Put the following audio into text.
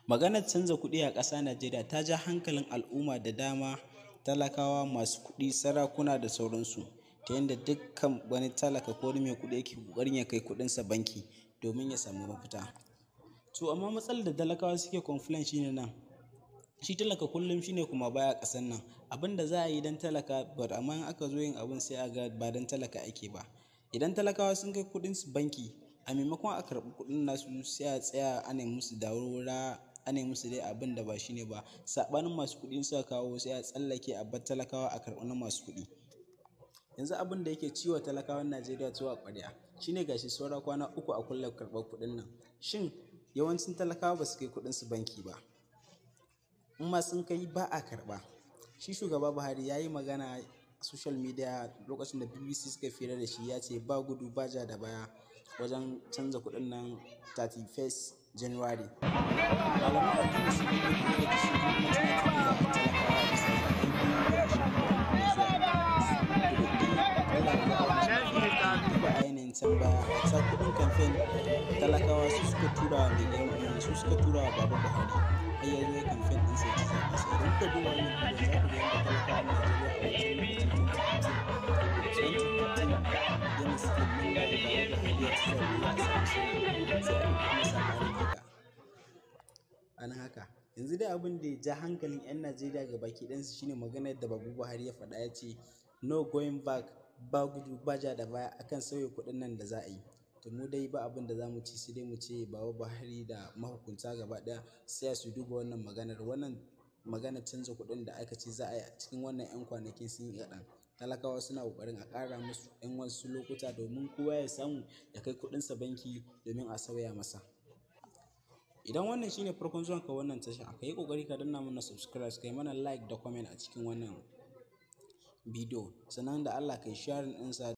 Maganar canza kuɗi a ƙasa Najeriya ta ja hankalin al'umma da dama, talakawa, masu kuɗi, sarakuna da sauransu, ta yadda dukkan wani talaka ko wani mai kuɗi yake ƙoƙarin ya kai kuɗinsa banki domin ya samu mafita. To amma matsalar da talakawa suke complain shine nan, shi talaka kullum shine kuma baya ƙasar nan. Abin da za a yi don talaka, but amma in aka zo yin abin sai a ga ba don talaka ake ba. Idan talakawa sun kai kuɗinsu banki, a maimakon a karɓi kuɗin nasu sai a tsaya ana musu daurora, ana musu dai abin da ba shi ne ba. Saɓanin masu kuɗi suka kawo sai a tsallake a bar talakawa a karɓi na masu kuɗi. Yanzu abin da yake ciwo talakawan Najeriya tuwo a ƙwarya shine gashi saura kwana 3 a kulle karɓar kuɗin nan. Shin yawancin talakawa ba su kai kuɗinsu banki ba, in ma sun kai ba a karɓa. Shi shugaba Buhari ya yi magana a social media lokacin da BBC suka fira da shi, ya ce ba gudu ba ja da baya wajen canza kuɗin nan 31st January. Malaman addini sun yi kuɗi da shi kuma talakawa ainihin can baya sa kuɗin kamfen talakawa su suka tura wa mai su suka tura wa Baba Buhari har ya zo ya kamfen ɗin sai ci zaɓe. Sai idan kuka duba wannan bidiyon za ku ga yadda talakawan Najeriya a wancan lokacin yana suke nuna da Baba Buhari ya ci zaɓe ya samu sai an kuma saɓanin haka. An haka yanzu dai abin da ya ja hankalin 'yan Najeriya ga baki ɗansu shine maganar da Baba Buhari ya faɗa, ya ce no going back, ba gudu ba ja da baya akan sauya kuɗin nan da za a yi. To mu dai ba abin da za mu ci sai dai mu ce Baba Buhari da mahukunta gaba ɗaya sai su duba wannan maganar canza kuɗin da aka ce za a yi a cikin wannan 'yan kwanakin sun yi kaɗan. Talakawa suna ƙoƙarin a ƙara musu 'yan wasu lokuta domin kowa ya samu ya kai kuɗinsa banki domin a sauya masa. Idan wannan shine farkon zuwan ka wannan tasha, ka yi ƙoƙari ka danna mana subscribe, ka yi mana like da comment a cikin wannan bidiyo, sannan da Allah ka yi sharing ɗinsa.